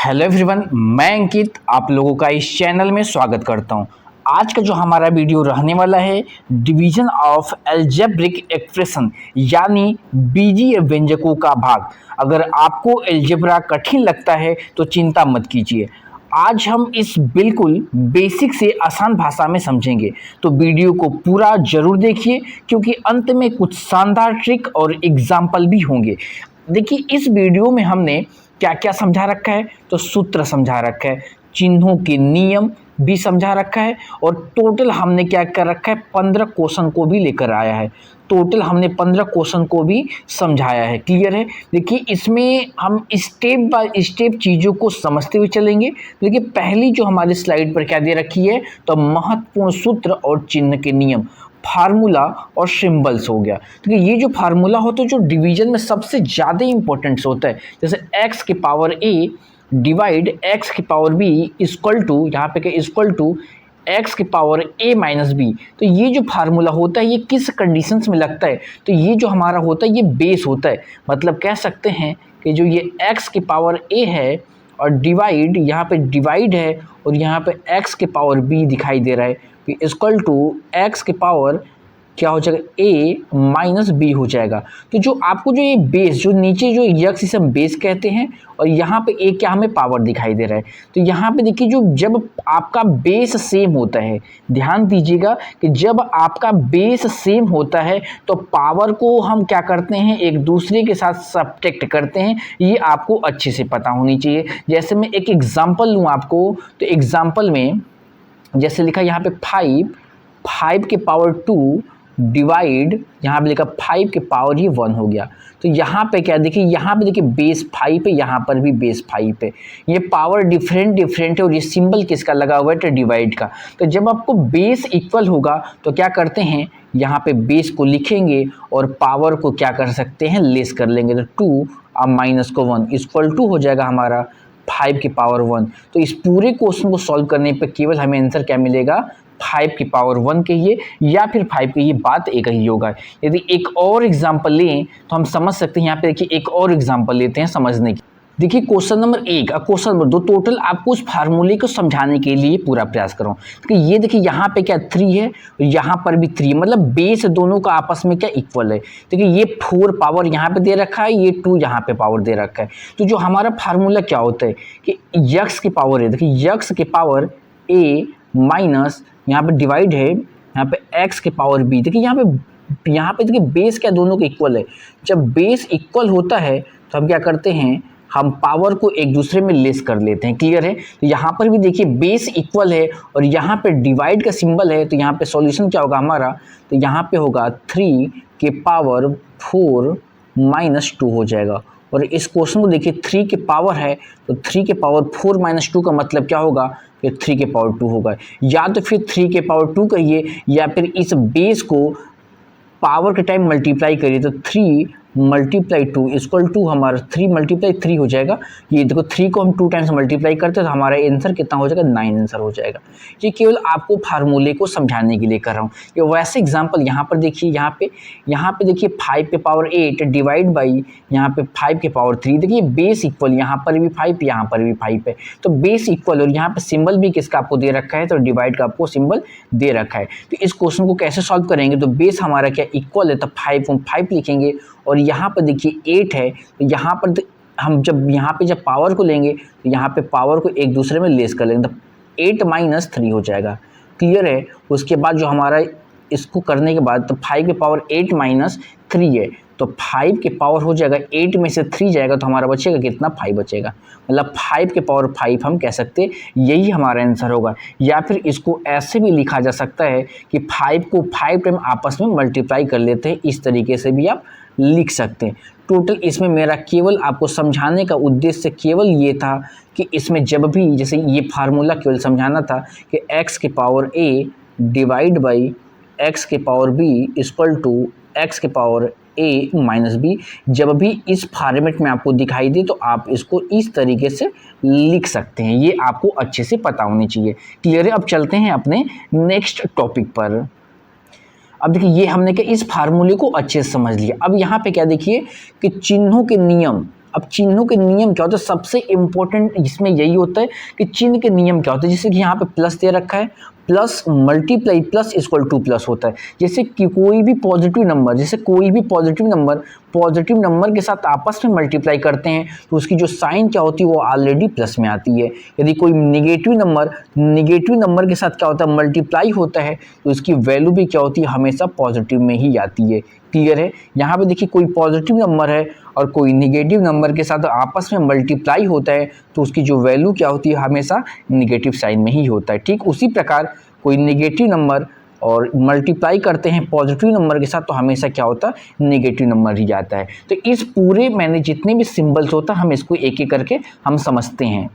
Hello everyone, मैं अंकित आप लोगों का इस चैनल में स्वागत करता हूं। आज का जो हमारा वीडियो रहने वाला है डिवीजन ऑफ एल्जेब्रिक एक्सप्रेशन यानी बीजीय व्यंजकों का भाग। अगर आपको एल्जेब्रा कठिन लगता है तो चिंता मत कीजिए, आज हम इस बिल्कुल बेसिक से आसान भाषा में समझेंगे। तो वीडियो को पूरा जरूर देखिए क्योंकि अंत में कुछ शानदार ट्रिक और एग्जाम्पल भी होंगे। देखिए, इस वीडियो में हमने क्या क्या समझा रखा है, तो सूत्र समझा रखा है, चिन्हों के नियम भी समझा रखा है और टोटल हमने क्या कर रखा है 15 क्वेश्चन को भी लेकर आया है। टोटल हमने 15 क्वेश्चन को भी समझाया है। क्लियर है? देखिए, इसमें हम स्टेप बाय स्टेप चीज़ों को समझते हुए चलेंगे। देखिए, पहली जो हमारी स्लाइड पर क्या दे रखी है, तो महत्वपूर्ण सूत्र और चिन्ह के नियम, फार्मूला और सिंबल्स हो गया। तो ये जो फार्मूला होता है जो डिवीजन में सबसे ज़्यादा इंपॉर्टेंट होता है, जैसे x की पावर a डिवाइड x की पावर b इक्वल टू, यहाँ पे क्या इक्वल टू x की पावर a माइनस बी। तो ये जो फार्मूला होता है ये किस कंडीशंस में लगता है, तो ये जो हमारा होता है ये बेस होता है। मतलब कह सकते हैं कि जो ये x की पावर a है और डिवाइड, यहाँ पे डिवाइड है और यहाँ पे x के पावर b दिखाई दे रहा है, इक्वल टू x के पावर क्या हो जाएगा a माइनस बी हो जाएगा। तो जो आपको जो ये बेस, जो नीचे जो यक्स इसे हम बेस कहते हैं और यहाँ पे a क्या हमें पावर दिखाई दे रहा है। तो यहाँ पे देखिए, जो जब आपका बेस सेम होता है, ध्यान दीजिएगा कि जब आपका बेस सेम होता है तो पावर को हम क्या करते हैं, एक दूसरे के साथ सब्ट्रैक्ट करते हैं। ये आपको अच्छे से पता होनी चाहिए। जैसे मैं एक एग्जाम्पल लूँ आपको, तो एग्जाम्पल में जैसे लिखा यहाँ पे 5 के पावर 2 डिवाइड, यहाँ पे लिखा 5 के पावर ये 1 हो गया। तो यहाँ पे क्या देखिए, यहाँ पे देखिए बेस 5 है, यहाँ पर भी बेस 5 है। ये पावर डिफरेंट है और ये सिंबल किसका लगा हुआ है, तो डिवाइड का। तो जब आपको बेस इक्वल होगा तो क्या करते हैं, यहाँ पे बेस को लिखेंगे और पावर को क्या कर सकते हैं, लेस कर लेंगे। तो 2 और माइनस को 1 इक्वल टू हो जाएगा हमारा 5 की पावर 1। तो इस पूरे क्वेश्चन को सॉल्व करने पे केवल हमें आंसर क्या मिलेगा, 5 की पावर 1 कहिए या फिर 5 कहिए, बात एक ही होगा। यदि एक और एग्जांपल लें तो हम समझ सकते हैं। यहाँ पे देखिए एक और एग्जांपल लेते हैं समझने की। देखिए क्वेश्चन नंबर 1 और क्वेश्चन नंबर 2 टोटल आपको उस फार्मूले को समझाने के लिए पूरा प्रयास करो। तो ये देखिए यहाँ पे क्या 3 है और यहाँ पर भी 3 है, मतलब बेस दोनों का आपस में क्या इक्वल है। देखिए ये 4 पावर यहाँ पे दे रखा है, ये 2 यहाँ पे पावर दे रखा है। तो जो हमारा फार्मूला क्या होता है कि यक्स की पावर है, देखिए यक्स की पावर a माइनस, यहाँ पे डिवाइड है, यहाँ पे x के पावर b। देखिए यहाँ पे देखिए बेस क्या दोनों के इक्वल है। जब बेस इक्वल होता है तो हम क्या करते हैं, हम पावर को एक दूसरे में लेस कर लेते हैं। क्लियर है? तो यहाँ पर भी देखिए बेस इक्वल है और यहाँ पे डिवाइड का सिंबल है। तो यहाँ पे सॉल्यूशन क्या होगा हमारा, तो यहाँ पे होगा 3 के पावर 4 माइनस 2 हो जाएगा। और इस क्वेश्चन को देखिए 3 के पावर है तो 3 के पावर 4 माइनस 2 का मतलब क्या होगा, फिर 3 के पावर 2 होगा। या तो फिर 3 के पावर 2 कहिए या फिर इस बेस को पावर के टाइम मल्टीप्लाई करिए। तो 3 मल्टीप्लाई 2 इक्वल टू हमारा 3 मल्टीप्लाई 3 हो जाएगा। ये देखो 3 को हम 2 टाइम्स मल्टीप्लाई करते हैं तो हमारा आंसर कितना हो जाएगा, 9 आंसर हो जाएगा। ये केवल आपको फार्मूले को समझाने के लिए कर रहा हूँ। ये वैसे एग्जांपल यहाँ पर देखिए, यहाँ पे देखिए 5 के पावर 8 डिवाइड बाई यहाँ पे 5 के पावर 3। देखिए बेस इक्वल, यहाँ पर भी 5 यहाँ पर भी 5 है, तो बेस इक्वल। और यहाँ पे सिंबल भी किसका आपको दे रखा है, तो डिवाइड का आपको सिंबल दे रखा है। तो इस क्वेश्चन को कैसे सॉल्व करेंगे, तो बेस हमारा क्या इक्वल है तो 5 लिखेंगे और यहाँ पर देखिए 8 है। तो यहाँ पर हम जब यहाँ पे जब पावर को लेंगे तो यहाँ पे पावर को एक दूसरे में लेस कर लेंगे, तो 8 माइनस 3 हो जाएगा। क्लियर है? उसके बाद जो हमारा इसको करने के बाद तो 5 के पावर 8 माइनस 3 है, तो 5 के पावर हो जाएगा 8 में से 3 जाएगा तो हमारा बचेगा कितना, 5 बचेगा। मतलब 5 के पावर 5 हम कह सकते हैं यही हमारा आंसर होगा। या फिर इसको ऐसे भी लिखा जा सकता है कि 5 को 5 टाइम आपस में मल्टीप्लाई कर लेते हैं, इस तरीके से भी आप लिख सकते हैं। टोटल इसमें मेरा केवल आपको समझाने का उद्देश्य केवल ये था कि इसमें जब भी जैसे ये फार्मूला केवल समझाना था कि x के power a divide by x के power b equal to x के पावर a माइनस बी, जब भी इस फॉर्मेट में आपको दिखाई दे तो आप इसको इस तरीके से लिख सकते हैं। ये आपको अच्छे से पता होनी चाहिए। क्लियर है? अब चलते हैं अपने नेक्स्ट टॉपिक पर। अब देखिए ये हमने क्या इस फार्मूले को अच्छे से समझ लिया। अब यहाँ पे क्या देखिए कि चिन्हों के नियम अब चिन्हों के नियम क्या होते हैं, सबसे इम्पोर्टेंट इसमें यही होता है कि चिन्ह के नियम क्या होते हैं। जैसे कि यहाँ पे प्लस दे रखा है, plus multiply plus equal to plus होता है। जैसे कि कोई भी पॉजिटिव नंबर, जैसे कोई भी पॉजिटिव नंबर के साथ आपस में मल्टीप्लाई करते हैं तो उसकी जो साइन क्या होती है वो ऑलरेडी प्लस में आती है। यदि कोई निगेटिव नंबर के साथ क्या होता है, मल्टीप्लाई होता है तो उसकी वैल्यू भी क्या होती है, हमेशा पॉजिटिव में ही आती है। क्लियर है। यहाँ पे देखिए कोई पॉजिटिव नंबर है और कोई निगेटिव नंबर के साथ आपस में मल्टीप्लाई होता है तो उसकी जो वैल्यू क्या होती है, हमेशा निगेटिव साइन में ही होता है। ठीक उसी प्रकार कोई निगेटिव नंबर और मल्टीप्लाई करते हैं पॉजिटिव नंबर के साथ तो हमेशा क्या होता है, निगेटिव नंबर ही जाता है। तो इस पूरे मैंने जितने भी सिंबल्स होता है हम इसको एक एक करके हम समझते हैं।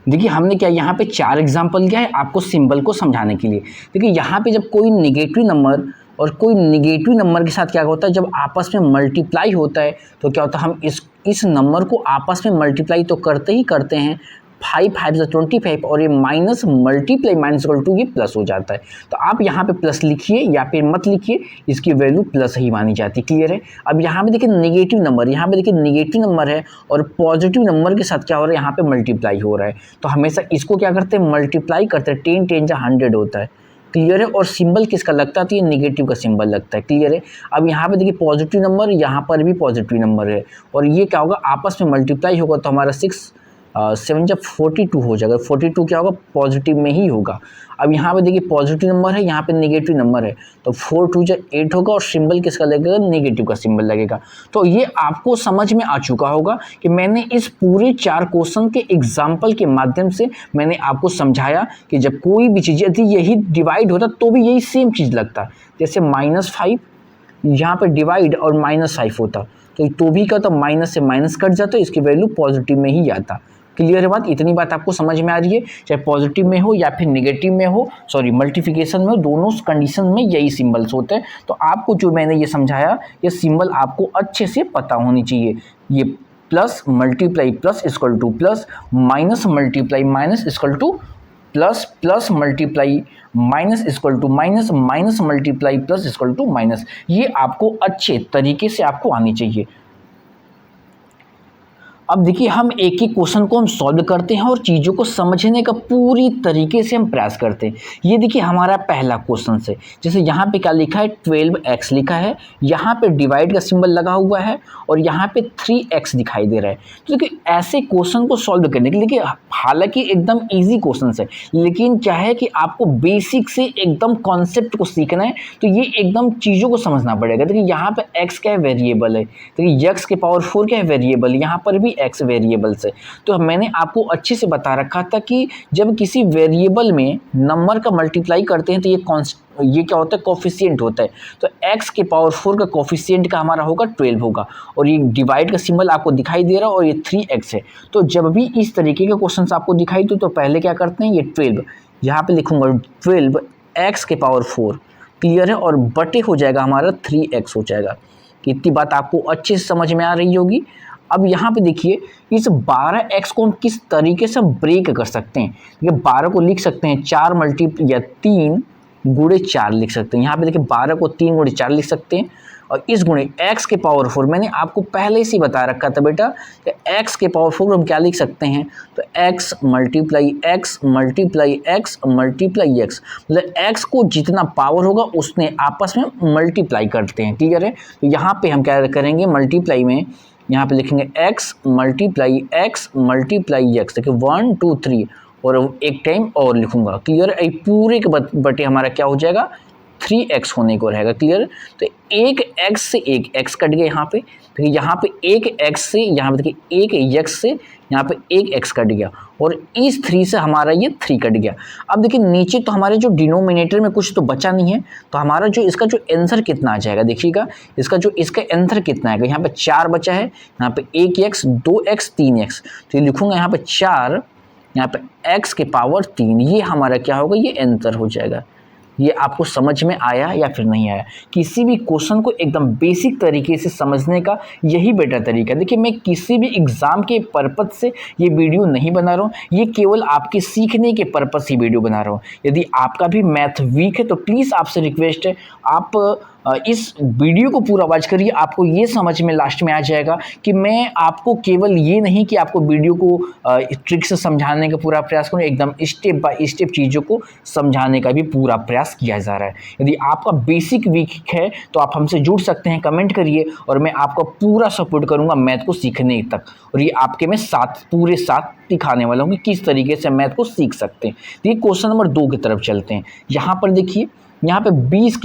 देखिए हमने क्या यहाँ पे 4 एग्जाम्पल लिया है आपको सिंबल को समझाने के लिए। देखिए यहाँ पे जब कोई निगेटिव नंबर और कोई निगेटिव नंबर के साथ क्या होता है, जब आपस में मल्टीप्लाई होता है तो क्या होता है, हम इस नंबर को आपस में मल्टीप्लाई तो करते ही करते हैं। 5 5 25 और ये minus multiply minus equal to ये प्लस हो जाता है। तो आप यहाँ पे प्लस लिखिए या फिर मत लिखिए, इसकी वैल्यू प्लस ही मानी जाती है। क्लियर है। अब यहाँ पे देखिए निगेटिव नंबर, यहाँ पे देखिए निगेटिव नंबर है और पॉजिटिव नंबर के साथ क्या हो रहा है, यहाँ पे मल्टीप्लाई हो रहा है तो हमेशा इसको क्या करते हैं, मल्टीप्लाई करते हैं। 10 10 जा 100 होता है। क्लियर है। और सिंबल किसका लगता है, तो ये निगेटिव का सिंबल लगता है। क्लियर है। अब यहाँ पे देखिए पॉजिटिव नंबर, यहाँ पर भी पॉजिटिव नंबर है और ये क्या होगा, आपस में मल्टीप्लाई होगा तो हमारा 6 7 जब 42 हो जाएगा। 42 क्या होगा, पॉजिटिव में ही होगा। अब यहाँ पे देखिए पॉजिटिव नंबर है, यहाँ पे निगेटिव नंबर है तो 4 2 जब 8 होगा और सिंबल किसका लगेगा, निगेटिव का सिंबल लगेगा। तो ये आपको समझ में आ चुका होगा कि मैंने इस पूरे 4 क्वेश्चन के एग्जाम्पल के माध्यम से मैंने आपको समझाया कि जब कोई भी चीज़ यदि यही डिवाइड होता तो भी यही सेम चीज़ लगता। जैसे -5 यहाँ पे डिवाइड और -5 होता तो भी क्या, तो माइनस से माइनस कट जाता, इसकी वैल्यू पॉजिटिव में ही आता। क्लियर है बात। इतनी बात आपको समझ में आ रही है, चाहे पॉजिटिव में हो या फिर नेगेटिव में हो, सॉरी मल्टीप्लिकेशन में हो, दोनों कंडीशन में यही सिंबल्स होते हैं। तो आपको जो मैंने ये समझाया ये सिंबल आपको अच्छे से पता होनी चाहिए। ये plus multiply plus equal to plus, minus multiply minus equal to plus, plus multiply minus equal to minus, minus multiply plus equal to minus, ये आपको अच्छे तरीके से आपको आनी चाहिए। अब देखिए हम एक एक क्वेश्चन को हम सॉल्व करते हैं और चीज़ों को समझने का पूरी तरीके से हम प्रयास करते हैं। ये देखिए हमारा पहला क्वेश्चन से, जैसे यहाँ पे क्या लिखा है, 12x लिखा है, यहाँ पे डिवाइड का सिंबल लगा हुआ है और यहाँ पे 3x दिखाई दे रहा है। तो देखिए ऐसे क्वेश्चन को सॉल्व करने के लिए, हालांकि एकदम ईजी क्वेश्चन है लेकिन क्या है कि आपको बेसिक से एकदम कॉन्सेप्ट को सीखना है तो ये एकदम चीज़ों को समझना पड़ेगा। देखिए यहाँ पे x क्या है, वेरिएबल है। देखिए x के पावर 4 क्या है, वेरिएबल, यहाँ पर भी x वेरिएबल से। तो मैंने आपको अच्छे से बता रखा था कि जब किसी वेरिएबल में नंबर का मल्टीप्लाई करते हैं तो ये क्या होता है, कोफिशिएंट होता है। तो x के पावर 4 का कोफिशिएंट का हमारा होगा 12 होगा और ये डिवाइड का सिंबल आपको दिखाई दे रहा है और ये 3x है। तो जब भी इस तरीके के क्वेश्चन आपको दिखाई दे तो पहले क्या करते हैं, ये 12 यहाँ पे लिखूंगा, 12 x के पावर 4, क्लियर है, और बटे हो जाएगा हमारा 3x हो जाएगा। इतनी बात आपको अच्छे से समझ में आ रही होगी। अब यहाँ पे देखिए इस 12x को हम किस तरीके से ब्रेक कर सकते हैं। ये 12 को लिख सकते हैं 4 मल्टीप्लाई या 3 गुणे 4 लिख सकते हैं। यहाँ पे देखिए 12 को 3 गुणे 4 लिख सकते हैं और इस गुणे x के पावर 4 मैंने आपको पहले से बता रखा था बेटा कि x के पावर 4 हम क्या लिख सकते हैं, तो x multiply x multiply x multiply x, मतलब x को जितना पावर होगा उसने आपस में मल्टीप्लाई करते हैं। क्लियर है। तो यहाँ पे हम क्या करेंगे, मल्टीप्लाई में यहाँ पे लिखेंगे x multiply x multiply x, देखिए 1 2 3 और एक टाइम और लिखूंगा। क्लियर है। पूरे के बटे हमारा क्या हो जाएगा, 3x होने को रहेगा। क्लियर। तो एक x से एक x कट गया यहाँ पे, देखिए यहाँ पे एक x से यहाँ पे देखिए एक x से यहाँ पे एक x कट गया और इस 3 से हमारा ये 3 कट गया। अब देखिए नीचे तो हमारे जो डिनोमिनेटर में कुछ तो बचा नहीं है तो हमारा जो इसका जो आंसर कितना आ जाएगा, देखिएगा इसका आंसर कितना आएगा। यहाँ पे 4 बचा है, यहाँ पे 1x 2x 3x, तो ये लिखूंगा यहाँ पे 4, यहाँ पे x के पावर 3, ये हमारा क्या होगा, ये आंसर हो जाएगा। ये आपको समझ में आया या फिर नहीं आया। किसी भी क्वेश्चन को एकदम बेसिक तरीके से समझने का यही बेटा तरीका है। देखिए मैं किसी भी एग्ज़ाम के पर्पज़ से ये वीडियो नहीं बना रहा हूँ, ये केवल आपके सीखने के पर्पज़ से वीडियो बना रहा हूँ। यदि आपका भी मैथ वीक है तो प्लीज़ आपसे रिक्वेस्ट है आप इस वीडियो को पूरा वॉच करिए, आपको ये समझ में लास्ट में आ जाएगा कि मैं आपको केवल ये नहीं कि आपको वीडियो को ट्रिक से समझाने का पूरा प्रयास करूँ, एकदम स्टेप बाय स्टेप चीज़ों को समझाने का भी पूरा प्रयास किया जा रहा है। यदि आपका बेसिक वीक है तो आप हमसे जुड़ सकते हैं, कमेंट करिए और मैं आपका पूरा सपोर्ट करूँगा मैथ को सीखने तक। और ये आपके मैं पूरे साथ दिखाने वाला हूँ कि किस तरीके से मैथ को सीख सकते हैं। तो ये क्वेश्चन नंबर 2 की तरफ चलते हैं। यहाँ पर देखिए, यहाँ पे 20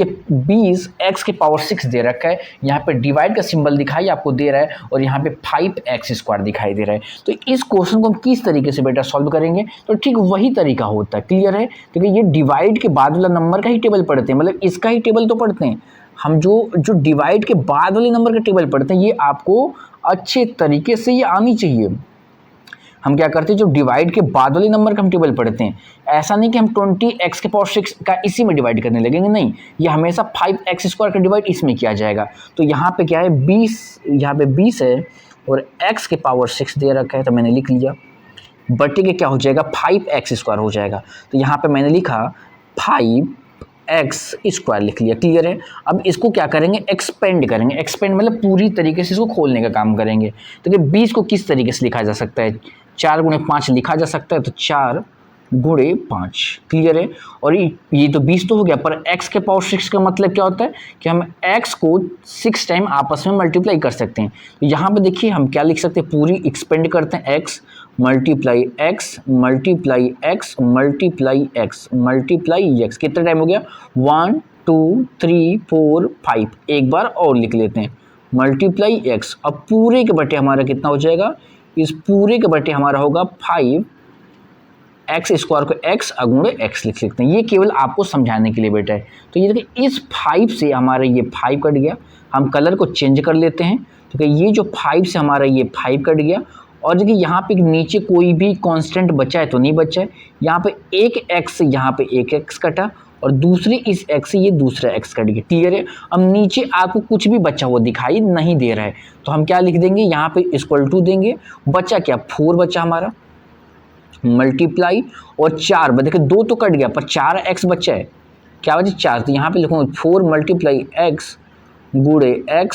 x के पावर 6 दे रखा है, यहाँ पे डिवाइड का सिंबल दिखाई आपको दे रहा है और यहाँ पे 5x² दिखाई दे रहा है। तो इस क्वेश्चन को हम किस तरीके से बेटा सॉल्व करेंगे, तो ठीक वही तरीका होता है। क्लियर है? क्योंकि ये डिवाइड के बाद वाला नंबर का ही टेबल पढ़ते हैं, मतलब इसका ही टेबल तो पढ़ते हैं हम। जो डिवाइड के बाद वाले नंबर का टेबल पढ़ते हैं, ये आपको अच्छे तरीके से ये आनी चाहिए। हम क्या करते हैं, जो डिवाइड के बाद वाले नंबर का हम टेबल पढ़ते हैं, ऐसा नहीं कि हम 20x के पावर 6 का इसी में डिवाइड करने लगेंगे, नहीं, ये हमेशा 5x² का डिवाइड इसमें किया जाएगा। तो यहाँ पे क्या है, 20, यहाँ पे 20 है और x के पावर 6 दे रखा है, तो मैंने लिख लिया, बटे के क्या हो जाएगा, 5x² हो जाएगा। तो यहाँ पे मैंने लिखा 5x² लिख लिया। क्लियर है? अब इसको क्या करेंगे, एक्सपेंड करेंगे। एक्सपेंड मतलब पूरी तरीके से इसको खोलने का काम करेंगे। तो 20 को किस तरीके से लिखा जा सकता है, 4 × 5 लिखा जा सकता है, तो 4 × 5। क्लियर है? और ये तो 20 तो हो गया, पर x के पावर 6 का मतलब क्या होता है कि हम x को 6 टाइम आपस में मल्टीप्लाई कर सकते हैं। तो यहाँ पे देखिए हम क्या लिख सकते हैं, पूरी एक्सपेंड करते हैं, x multiply x multiply x multiply x multiply x। कितना टाइम हो गया, 1 2 3 4 5। एक बार और लिख लेते हैं, मल्टीप्लाई x। अब पूरे के बटे हमारा कितना हो जाएगा, इस पूरे के बटे हमारा होगा 5x² को x अगुणे x लिख सकते हैं। ये केवल आपको समझाने के लिए बेटा है। तो ये देखिए, इस 5 से हमारा ये 5 कट गया। हम कलर को चेंज कर लेते हैं, तो ये जो 5 से हमारा ये 5 कट गया। और देखिए यहाँ पे नीचे कोई भी कांस्टेंट बचा है तो नहीं बचा है। यहाँ पे एक x से यहाँ पे एक x कटा और दूसरे इस x से ये दूसरा x कट गया। क्लियर है? अब नीचे आपको कुछ भी बचा हुआ दिखाई नहीं दे रहा है, तो हम क्या लिख देंगे, यहाँ पे इक्वल टू देंगे। बचा क्या, 4 बचा हमारा, मल्टीप्लाई और 4, देखिए 2 तो कट गया पर 4x बचा है, क्या बचा 4। तो यहाँ पे लिखूँगा 4 मल्टीप्लाई x गुणे x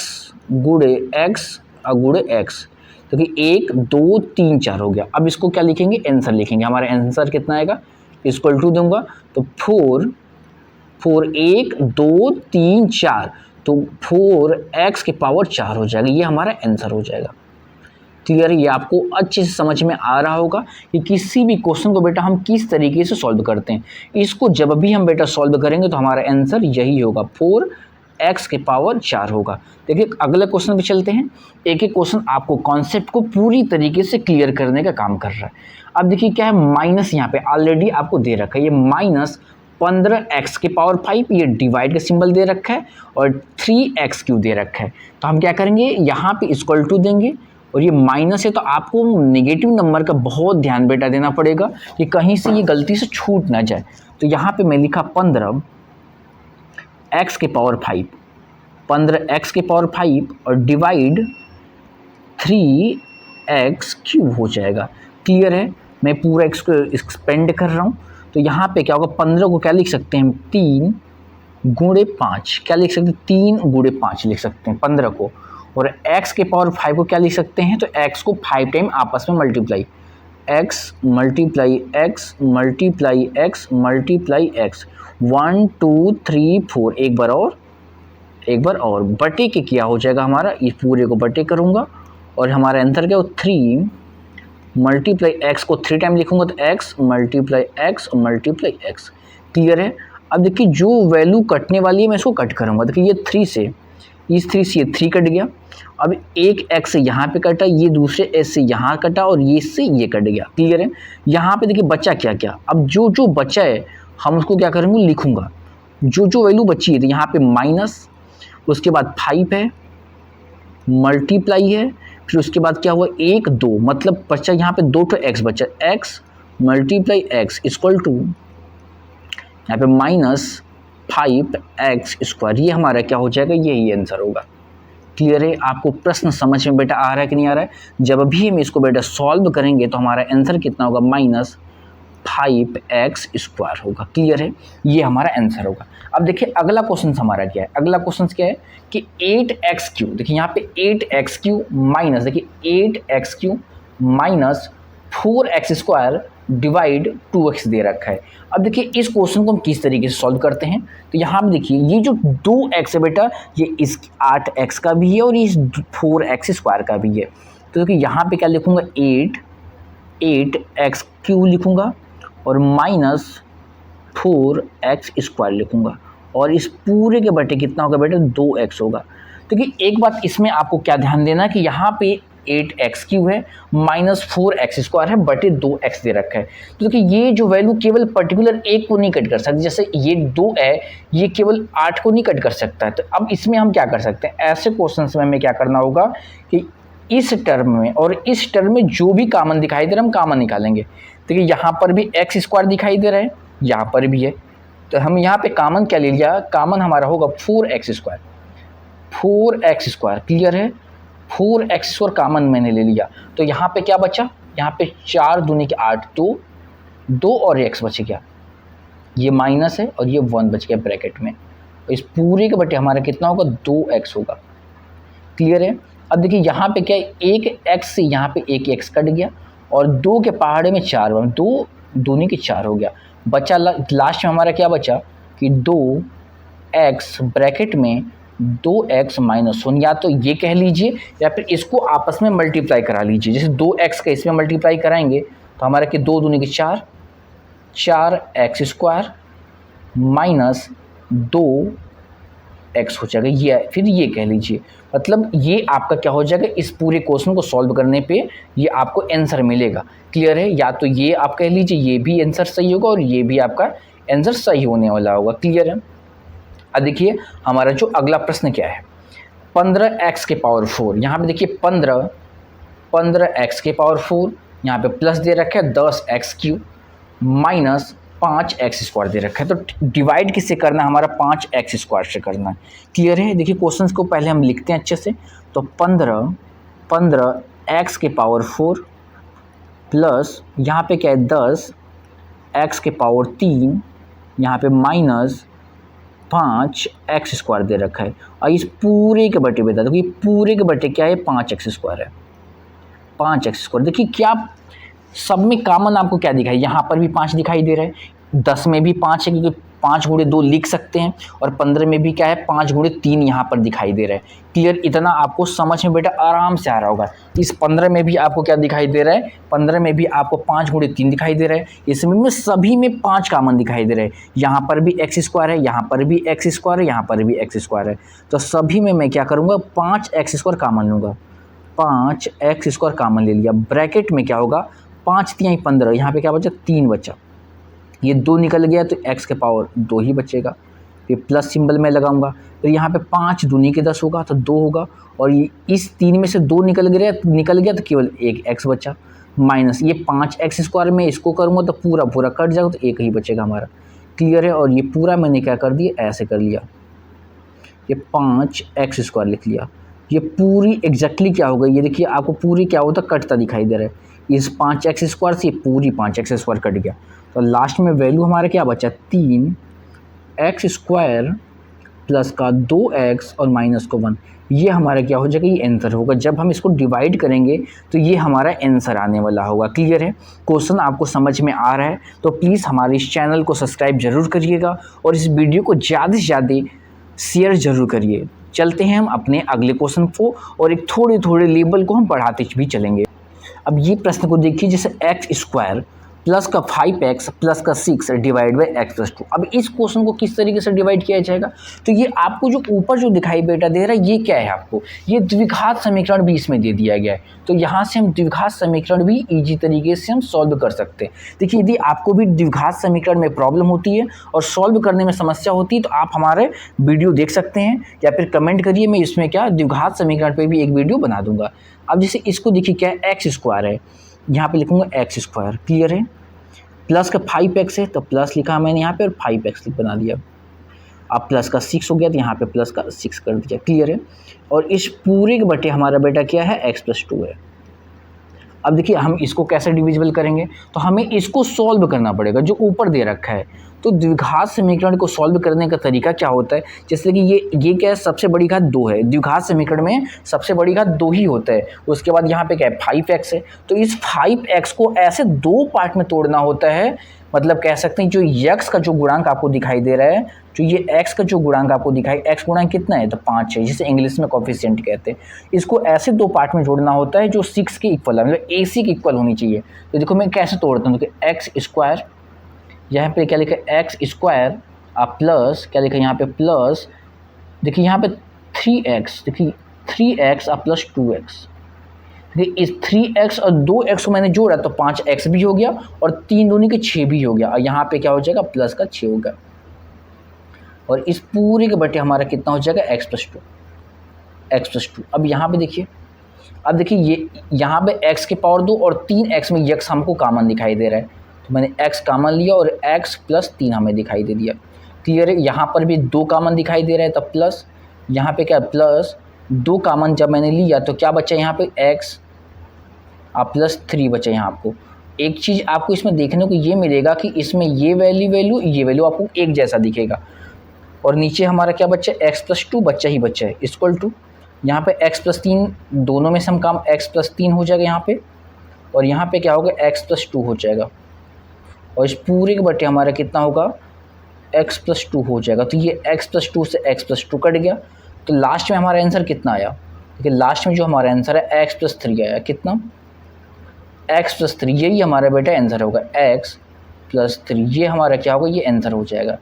गुणे x अगुणे x। तो कि 1 2 3 4 हो गया। अब इसको क्या लिखेंगे, आंसर लिखेंगे। हमारा आंसर कितना आएगा, इक्वल टू दूंगा तो 4 1 2 3 4, तो 4x के पावर 4 हो जाएगा। ये हमारा आंसर हो जाएगा। क्लियर है? ये आपको अच्छे से समझ में आ रहा होगा कि किसी भी क्वेश्चन को बेटा हम किस तरीके से सॉल्व करते हैं। इसको जब भी हम बेटा सॉल्व करेंगे तो हमारा आंसर यही होगा, 4x के पावर 4 होगा। देखिए अगले क्वेश्चन पे चलते हैं। एक एक क्वेश्चन आपको कॉन्सेप्ट को पूरी तरीके से क्लियर करने का काम कर रहा है। अब देखिए क्या है, माइनस यहाँ पे ऑलरेडी आपको दे रखा है, ये माइनस 15x के पावर 5, ये डिवाइड का सिंबल दे रखा है और 3x³ दे रखा है। तो हम क्या करेंगे, यहाँ पे इक्वल टू देंगे और ये माइनस है तो आपको नेगेटिव नंबर का बहुत ध्यान बेटा देना पड़ेगा कि कहीं से ये गलती से छूट ना जाए। तो यहाँ पे मैं लिखा 15x के पावर 5, 15x के पावर 5 और डिवाइड 3x³ हो जाएगा। क्लियर है? मैं पूरा इसको एक्सपेंड कर रहा हूँ। तो यहाँ पे क्या होगा, 15 को क्या लिख सकते हैं हम, 3 गुणे 5, क्या लिख सकते हैं, 3 गुणे 5 लिख सकते हैं 15 को। और x के पावर 5 को क्या लिख सकते हैं, तो x को 5 टाइम आपस में multiply, x multiply x multiply x multiply x, 1 2 3 4। एक बार और बटे के क्या हो जाएगा हमारा, इस पूरे को बटे करूँगा और हमारा आंसर क्या हो, 3 मल्टीप्लाई x को 3 टाइम लिखूंगा तो x multiply x multiply x। Clear है? अब देखिए जो वैल्यू कटने वाली है मैं इसको कट करूँगा। देखिए ये 3 से इस 3 से ये 3 कट गया। अब एक x से यहाँ पे कटा, ये दूसरे s से यहाँ कटा और ये से ये कट गया। क्लियर है? यहाँ पे देखिए बचा क्या क्या, अब जो जो बचा है हम उसको क्या करेंगे, लिखूंगा जो वैल्यू बची है। तो यहाँ पे माइनस, उसके बाद 5 है, मल्टीप्लाई है, फिर उसके बाद क्या हुआ 1 2, मतलब बचा यहाँ पे 2 तो x बचा, x multiply x equal to यहाँ पे माइनस 5x²। ये हमारा क्या हो जाएगा, यही आंसर होगा। क्लियर है? आपको प्रश्न समझ में बेटा आ रहा है कि नहीं आ रहा है? जब भी हम इसको बेटा सॉल्व करेंगे तो हमारा आंसर कितना होगा, माइनस 5x² होगा। क्लियर है, ये हमारा आंसर होगा। अब देखिए अगला क्वेश्चन हमारा क्या है, अगला क्वेश्चन क्या है कि 8x³ देखिए यहाँ पे 8x³ माइनस देखिए 8x³ minus 4x² divide 2x दे रखा है। अब देखिए इस क्वेश्चन को हम किस तरीके से सॉल्व करते हैं, तो यहाँ पे देखिए ये जो 2x है बेटा ये इस 8x का भी है और इस 4x² का भी है। तो देखिए यहाँ पे क्या लिखूंगा 8x³ लिखूंगा और माइनस 4x² लिखूंगा और इस पूरे के बटे कितना होगा बेटा 2x होगा। तो कि एक बात इसमें आपको क्या ध्यान देना कि यहाँ पे 8x³ है माइनस 4x² है बटे 2x दे रखा है। तो देखिए ये जो वैल्यू केवल पर्टिकुलर एक को नहीं कट कर सकती, जैसे ये 2 है ये केवल 8 को नहीं कट कर सकता है। तो अब इसमें हम क्या कर सकते हैं, ऐसे क्वेश्चंस में हमें क्या करना होगा कि इस टर्म में और इस टर्म में जो भी कॉमन दिखाई दे रहा है हम कॉमन निकालेंगे। देखिए यहाँ पर भी x² दिखाई दे रहा है, यहाँ पर भी है, तो हम यहाँ पे कॉमन क्या ले लिया, कॉमन हमारा होगा 4x²। क्लियर है, 4x² कॉमन मैंने ले लिया, तो यहाँ पे क्या बचा, यहाँ पे 4 दूनी के 8, 2 और x बच गया, ये माइनस है और ये 1 बच गया ब्रैकेट में। तो इस पूरे के बटे हमारा कितना होगा 2x होगा। क्लियर है। अब देखिए यहाँ पे क्या है, एक x से यहाँ पे एक x कट गया और 2 के पहाड़े में 4, 2 दूनी के 4 हो गया। बचा लास्ट में हमारा क्या बचा कि 2x ब्रैकेट में 2x माइनस 1, या तो ये कह लीजिए या फिर इसको आपस में मल्टीप्लाई करा लीजिए। जैसे 2x का इसमें मल्टीप्लाई कराएंगे तो हमारा कि 2 दूनी के 4, 4x² माइनस 2x हो जाएगा, ये फिर ये कह लीजिए। मतलब ये आपका क्या हो जाएगा, इस पूरे क्वेश्चन को सॉल्व करने पे ये आपको आंसर मिलेगा। क्लियर है, या तो ये आप कह लीजिए ये भी आंसर सही होगा और ये भी आपका आंसर सही होने वाला होगा। क्लियर है। अब देखिए हमारा जो अगला प्रश्न क्या है, 15x के पावर 4, यहाँ पे देखिए 15x के पावर 4, यहाँ पे प्लस दे रखा है 10x³ माइनस 5x² दे रखा है। तो डिवाइड किससे करना है, हमारा 5x² से करना है। क्लियर है। देखिए क्वेश्चंस को पहले हम लिखते हैं अच्छे से। तो 15x के पावर 4 प्लस यहाँ पे क्या है 10x के पावर 3, यहाँ पे माइनस 5x² दे रखा है और इस पूरे के बटे बता दो कि पूरे के बटे क्या है 5x² है, 5x²। देखिए क्या सब में कॉमन आपको क्या दिखाई, यहाँ पर भी 5 दिखाई दे रहा है, 10 में भी 5 है क्योंकि 5 गुणे 2 लिख सकते हैं, और 15 में भी क्या है 5 गुणे 3 यहाँ पर दिखाई दे रहा है। क्लियर, इतना आपको समझ में बेटा आराम से आ रहा होगा। इस 15 में भी आपको क्या दिखाई दे रहा है, 15 में भी आपको 5 गुणे 3 दिखाई दे रहा है, इसमें सभी में 5 कॉमन दिखाई दे रहा है। यहाँ पर भी x² है, यहाँ पर भी x² है, यहाँ पर भी x² है, तो सभी में मैं क्या करूँगा 5x² कॉमन लूँगा, 5x² कॉमन ले लिया। ब्रैकेट में क्या होगा 5 3 15, यहाँ पे क्या बचा 3 बचा, ये 2 निकल गया तो x के पावर 2 ही बचेगा। ये प्लस सिंबल में लगाऊंगा, तो यहाँ पे 5 दूनी के 10 होगा तो 2 होगा, और ये इस 3 में से 2 निकल गया तो केवल एक x बचा, माइनस ये 5x² में इसको करूँगा तो पूरा पूरा कट जाएगा तो एक ही बचेगा हमारा। क्लियर है। और ये पूरा मैंने क्या कर दिया ऐसे कर लिया, ये 5x² लिख लिया। ये पूरी एग्जैक्टली क्या होगा, ये देखिए आपको पूरी क्या होता कटता दिखाई दे रहा है, इस 5x² से पूरी 5x² कट गया, तो लास्ट में वैल्यू हमारा क्या बचा 3x² प्लस का 2x और माइनस को 1, ये हमारा क्या हो जाएगा, ये आंसर होगा। जब हम इसको डिवाइड करेंगे तो ये हमारा आंसर आने वाला होगा। क्लियर है। क्वेश्चन आपको समझ में आ रहा है तो प्लीज़ हमारे इस चैनल को सब्सक्राइब जरूर करिएगा और इस वीडियो को ज़्यादा से ज़्यादा शेयर जरूर करिए। चलते हैं हम अपने अगले क्वेश्चन को, और एक थोड़े थोड़े लेवल को हम बढ़ाते भी चलेंगे। अब ये प्रश्न को देखिए, जैसे x² प्लस का 5x प्लस का 6 डिवाइड बाई x + 2। अब इस क्वेश्चन को किस तरीके से डिवाइड किया जाएगा, तो ये आपको जो ऊपर जो दिखाई बेटा दे रहा है ये क्या है, आपको ये द्विघात समीकरण भी इसमें दे दिया गया है। तो यहाँ से हम द्विघात समीकरण भी ईजी तरीके से हम सॉल्व कर सकते हैं। देखिए यदि आपको भी द्विघात समीकरण में प्रॉब्लम होती है और सॉल्व करने में समस्या होती है तो आप हमारे वीडियो देख सकते हैं या फिर कमेंट करिए, मैं इसमें क्या द्विघात समीकरण पर भी एक वीडियो बना दूंगा। अब जैसे इसको देखिए क्या है x² है, यहाँ पे लिखूंगा x²। क्लियर है। प्लस का 5x है तो प्लस लिखा मैंने यहाँ पे और 5x बना दिया। अब प्लस का 6 हो गया तो यहाँ पे प्लस का 6 कर दिया। क्लियर है। और इस पूरे के बटे हमारा बेटा क्या है x + 2 है। अब देखिए हम इसको कैसे डिविजिबल करेंगे, तो हमें इसको सॉल्व करना पड़ेगा जो ऊपर दे रखा है। तो द्विघात समीकरण को सॉल्व करने का तरीका क्या होता है, जैसे कि ये क्या है, सबसे बड़ी घात 2 है, द्विघात समीकरण में सबसे बड़ी घात 2 ही होता है। उसके बाद यहाँ पे क्या है 5x है, तो इस 5x को ऐसे 2 पार्ट में तोड़ना होता है। मतलब कह सकते हैं जो x का जो गुणांक आपको दिखाई दे रहा है, जो ये x का जो गुणांक आपको दिखाई, x गुणांक कितना है, तो 5 है, जिसे इंग्लिश में कोफिशिएंट कहते हैं। इसको ऐसे 2 पार्ट में जोड़ना होता है जो 6 के इक्वल है, मतलब AC के इक्वल होनी चाहिए। तो देखो मैं कैसे तोड़ता हूँ, देखिए एक्स स्क्वायर, यहाँ पे क्या लिखा है एक्स स्क्वायर, आप प्लस क्या लिखा है यहाँ पे प्लस, देखिए यहाँ पे 3x, देखिए 3x आप प्लस 2x, देखिए इस 3x और 2x को मैंने जोड़ा तो 5x भी हो गया और 3 दूनी के 6 भी हो गया, और यहाँ पे क्या हो जाएगा प्लस का 6 होगा, और इस पूरे के बटे हमारा कितना हो जाएगा x प्लस 2। अब यहाँ पे देखिए, अब देखिए ये यहाँ पे x के पावर 2 और 3x में x हमको कॉमन दिखाई दे रहा है, तो मैंने x कॉमन लिया और x प्लस 3 हमें दिखाई दे दिया। क्लियर है, यहाँ पर भी 2 कॉमन दिखाई दे रहा है, तब प्लस, यहाँ पे क्या प्लस 2 कॉमन जब मैंने लिया तो क्या बचा यहाँ पे x आप प्लस 3 बचा। यहाँ आपको एक चीज़ आपको इसमें देखने को ये मिलेगा कि इसमें ये वैल्यू आपको एक जैसा दिखेगा, और नीचे हमारा क्या बच्चा है x प्लस 2 बच्चा ही बच्चा है, इक्वल टू यहाँ पे x प्लस 3, दोनों में से हम काम x प्लस 3 हो जाएगा यहाँ पे, और यहाँ पे क्या होगा x प्लस 2 हो जाएगा, और इस पूरे के बटे हमारा कितना होगा x प्लस 2 हो जाएगा। तो ये x प्लस 2 से x प्लस 2 कट गया, तो लास्ट में हमारा आंसर कितना आया, देखिए लास्ट में जो हमारा आंसर है x प्लस 3 आया, कितना x प्लस 3, यही हमारा बेटा आंसर होगा x प्लस 3, ये हमारा क्या होगा, ये आंसर हो जाएगा।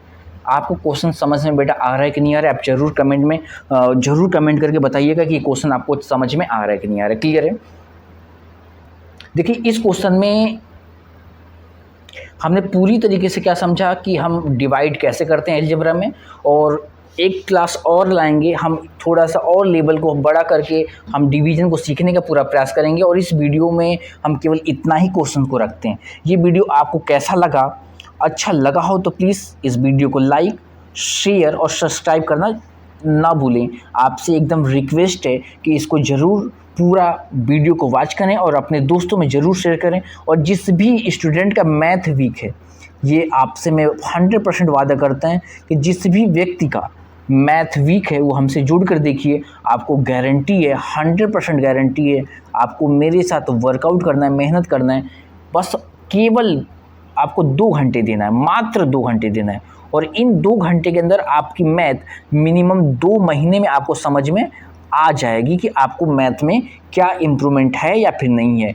आपको क्वेश्चन समझ में बेटा आ रहा है कि नहीं आ रहा है, आप जरूर कमेंट में जरूर कमेंट करके बताइएगा कि क्वेश्चन आपको समझ में आ रहा है कि नहीं आ रहा है। क्लियर है, देखिए इस क्वेश्चन में हमने पूरी तरीके से क्या समझा कि हम डिवाइड कैसे करते हैं अलजेब्रा में, और एक क्लास और लाएंगे हम, थोड़ा सा और लेवल को बड़ा करके हम डिवीजन को सीखने का पूरा प्रयास करेंगे, और इस वीडियो में हम केवल इतना ही क्वेश्चन को रखते हैं। ये वीडियो आपको कैसा लगा, अच्छा लगा हो तो प्लीज़ इस वीडियो को लाइक, शेयर और सब्सक्राइब करना ना भूलें। आपसे एकदम रिक्वेस्ट है कि इसको ज़रूर पूरा वीडियो को वॉच करें और अपने दोस्तों में ज़रूर शेयर करें। और जिस भी स्टूडेंट का मैथ वीक है, ये आपसे मैं 100% वादा करता है कि जिस भी व्यक्ति का मैथ वीक है वो हमसे जुड़ कर देखिए, आपको गारंटी है, 100% गारंटी है, आपको मेरे साथ वर्कआउट करना है, मेहनत करना है, बस केवल आपको 2 घंटे देना है, मात्र 2 घंटे देना है, और इन 2 घंटे के अंदर आपकी मैथ मिनिमम 2 महीने में आपको समझ में आ जाएगी कि आपको मैथ में क्या इम्प्रूवमेंट है या फिर नहीं है।